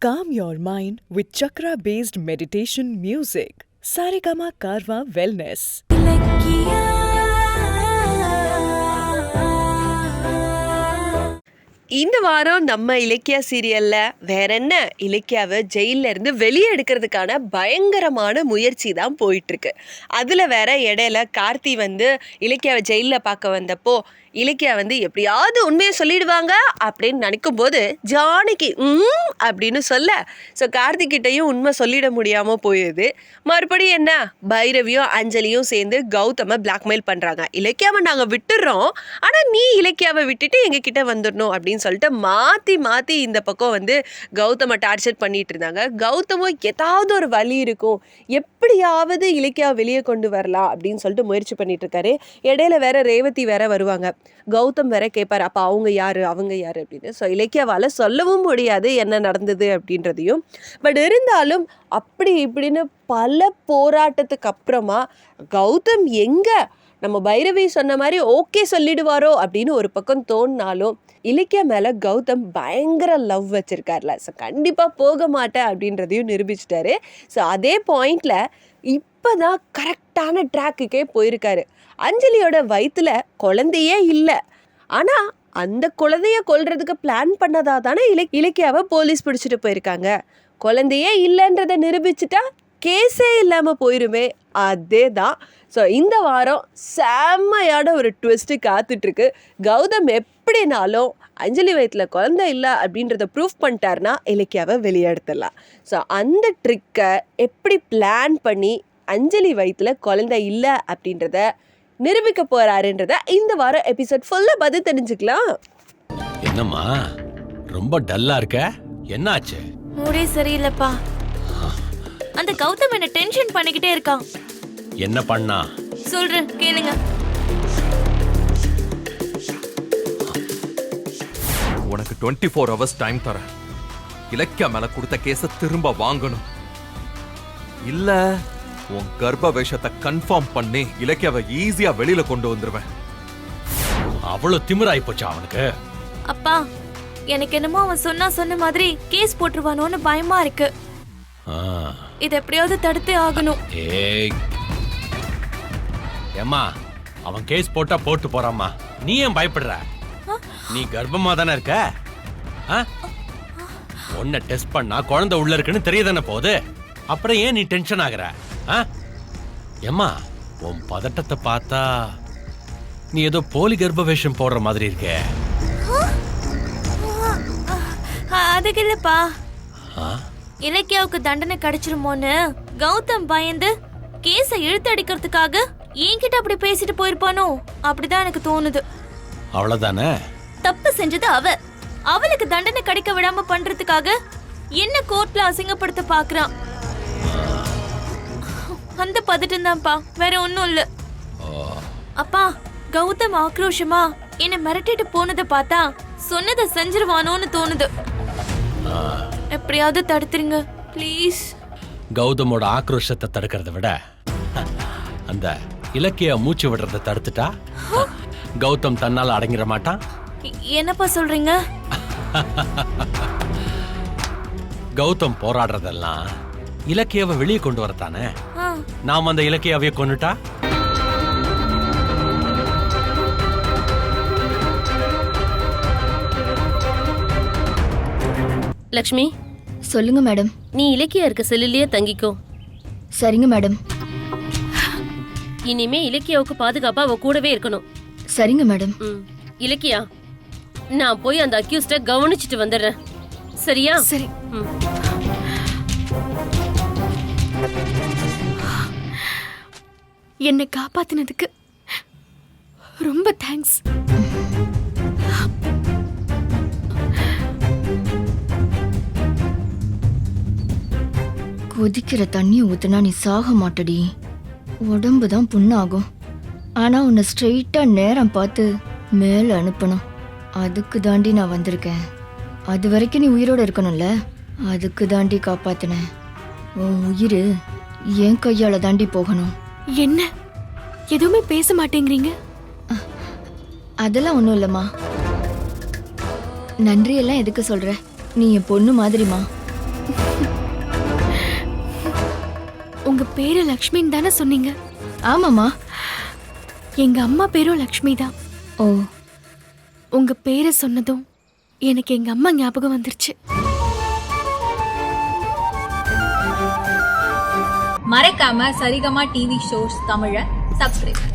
Calm your mind with chakra-based meditation music. Saregama Karwa Wellness. இந்த வாரம் நம்ம இலக்கியா சீரியல்ல வேற என்ன, இலக்கியாவை ஜெயில இருந்து வெளியே எடுக்கிறதுக்கான பயங்கரமான முயற்சி தான் போயிட்டு இருக்கு. அதுல வேற இடையில கார்த்தி இலக்கியாவை ஜெயில பார்க்க வந்தப்போ இலக்கியா எப்படியாவது உண்மையை சொல்லிடுவாங்க அப்படின்னு நினைக்கும் போது ஜானகி அப்படின்னு சொல்ல, ஸோ கார்த்திகிட்டையும் உண்மை சொல்லிட முடியாம போயிடுது. மறுபடியும் என்ன, பைரவியும் அஞ்சலியும் சேர்ந்து கௌதமை பிளாக்மெயில் பண்றாங்க. இலக்கியாவை நாங்கள் விட்டுடுறோம், ஆனா நீ இலக்கியாவை விட்டுட்டு எங்ககிட்ட வந்துடணும் அப்படின்னு சொல்லிட்டு மாத்தி மாத்தி இந்த பக்கம் கௌதமை டார்ச்சர் பண்ணிட்டு இருந்தாங்க. கௌதமும் ஏதாவது ஒரு வழி இருக்கும், எப்படியாவது இலக்கியாவை வெளியே கொண்டு வரலாம் அப்படின்னு சொல்லிட்டு முயற்சி பண்ணிட்டு இருக்காரு. இடையில வேற ரேவதி வேற வருவாங்க. கௌதம் வேற கேட்பாரு, அப்ப அவங்க யாரு அப்படின்னு. ஸோ இலக்கியாவால சொல்லவும் முடியாது என்ன நடந்தது அப்படின்றதையும். பட் இருந்தாலும் அப்படி இப்படின்னு பல போராட்டத்துக்கு அப்புறமா கௌதம் எங்க நம்ம பைரவி சொன்ன மாதிரி ஓகே சொல்லிடுவாரோ அப்படின்னு ஒரு பக்கம் தோணினாலும் இலக்கியா மேல கௌதம் பயங்கர லவ் வச்சிருக்காருல, ஸோ கண்டிப்பா போக மாட்டேன் அப்படின்றதையும் நிரூபிச்சிட்டாரு. ஸோ அதே பாயிண்ட்ல இப்பதான் கரெக்டான ட்ராக்குக்கே போயிருக்காரு. அஞ்சலியோட வயிற்றுல குழந்தையே இல்லை, ஆனா அந்த குழந்தைய கொல்றதுக்கு பிளான் பண்ணதா தானே இலக்கியாவை போலீஸ் பிடிச்சிட்டு போயிருக்காங்க. குழந்தையே இல்லைன்றதை நிரூபிச்சுட்டா கேஸே இல்லாம போயிருமே, அதே தான். ஸோ இந்த வாரம் செம்மையான ஒரு ட்விஸ்ட்டு காத்துட்டு இருக்கு. கௌதம் எப்படினாலும் அஞ்சலி வயிற்றுல குழந்தை இல்லை அப்படின்றத ப்ரூஃப் பண்ணிட்டாருன்னா இலக்கியாவை வெளியே எடுத்துடலாம். ஸோ அந்த ட்ரிக்கை எப்படி பிளான் பண்ணி அஞ்சலி வயிற்றுல குழந்தை இல்லை அப்படின்றத நிரூபிக்க போறாருன்றத இந்த வாரம் எபிசோட் ஃபுல்லா பதில் தெரிஞ்சுக்கலாம். என்னம்மா ரொம்ப டல்லா இருக்க, என்னாச்சு? மூடே சரியில்லைப்பா. அந்த கௌதம் என்ன டென்ஷன் பண்ணிக்கிட்டே இருக்கான். என்ன பண்ணா சொல்றேன் கேளுங்க. உனக்கு 24 hours டைம் தரேன். இலக்கியா மேல கொடுத்த கேஸ திரும்ப வாங்கணும், இல்ல உன் கர்ப்ப வேஷத்தை கன்ஃபார்ம் பண்ணி இலக்கியாவை ஈஸியா வெளியில கொண்டு வந்துருவேன். அவ்வளவு திமிராய் போச்சா அவனுக்கு? அப்பா, எனக்கு என்னமோ அவன் சொன்ன மாதிரி கேஸ் போட்டுருவானோன்னு பயமா இருக்கு. இது எப்படியாவது தடுத்தே ஆகணும். ஏம்மா, அவன் கேஸ் போட்டா போட்டு போறாமா, நீ ஏன் பயப்படுற? நீ கர்ப்பமா தானே இருக்க. உன்னை டெஸ்ட் பண்ணா குழந்தை உள்ள இருக்குன்னு தெரியதானே போகுது, அப்புறம் ஏன் நீ டென்ஷன் ஆகுற? ஏம்மா, உன் பதட்டத்தை பார்த்தா நீ ஏதோ போலி கர்ப்ப வேஷம் போடுற மாதிரி இருக்க. அதுக்கு இல்லப்பா, இலக்கியாவுக்கு தண்டனை கிடைச்சிருமோன்னு கௌதம் பயந்து கேஸ இழுத்தடிக்கிறதுக்காக என்கிட்ட அப்படி பேசிட்டு போயிருப்பானோ, அப்படிதான் எனக்கு தோணுது. அவ்வளவுதானே? தப்பு செஞ்சது அவளுக்கு தண்டனை கிடைக்க விடாம பண்றதுக்காக என்ன கோர்ட்ல அசிங்கப்படுத்த பாக்குறான். அந்த பதட்டம் தான்ப்பா, வேற ஒன்னும் இல்ல. அப்பா, கௌதம் ஆக்ரோஷமா என்ன மிரட்டிட்டு போனதை பார்த்தா சொன்னதை செஞ்சிருவானோன்னு தோணுது. எப்படியாவது தடுத்துருங்க ப்ளீஸ். கௌதமோட ஆக்ரோஷத்தை தடுக்கிறத விட அந்த இலக்கிய மூச்சு விடுறத தடுத்துட்டா கௌதம் தன்னால அடங்கிட மாட்டான். என்னப்பா சொல்றீங்க? கௌதம் போராடுறதெல்லாம் இலக்கியாவை வெளியே கொண்டு வரத்தானே. நாம் அந்த இலக்கியாவையே கொண்டுட்டா லக்ஷ்மி, சொல்லுங்க மேடம். நீ இலக்கியா இருக்க செல்லிலேயே தங்கிக்கோ. சரிங்க மேடம். இனிமே இலக்கியாவுக்கு பாதுகாப்பா அவ கூடவே இருக்கணும். சரிங்க மேடம். இலக்கியா, நான் போய் அந்த அக்யூஸ்ட கவனிச்சுட்டு வந்துடுறேன், சரியா? சரி. என்னை காப்பாத்தினதுக்கு ரொம்ப தேங்க்ஸ். கொதிக்கிற தண்ணியை ஊத்துனா நீ சாக மாட்டடி, உடம்பு தான் புண்ணாகும். ஆனா உன்னை ஸ்ட்ரெயிட்டா நேரம் பார்த்து மேல அனுப்பணும், அதுக்கு தாண்டி நான் வந்திருக்கேன். அது வரைக்கும் நீ உயிரோட இருக்கணும்ல, அதுக்கு தாண்டி காப்பாத்தினேன். உன் உயிர் என் கையால தாண்டி போகணும். என்ன எதுவுமே பேச மாட்டேங்கிறீங்க? அதெல்லாம் ஒன்றும் இல்லைம்மா. நன்றியெல்லாம் எதுக்கு சொல்ற, நீ என் பொண்ணு மாதிரிமா. உங்க பேரு லக்ஷ்மின்னு தானே சொன்னீங்க? ஆமாம்மா. எங்க அம்மா பேரும் லக்ஷ்மி தான். ஓ, உங்க பேரை சொன்னதும் எனக்கு எங்க அம்மா ஞாபகம் வந்துருச்சு. மறக்காம சரிகமா டிவி ஷோஸ் தமிழை சப்ஸ்கிரைப்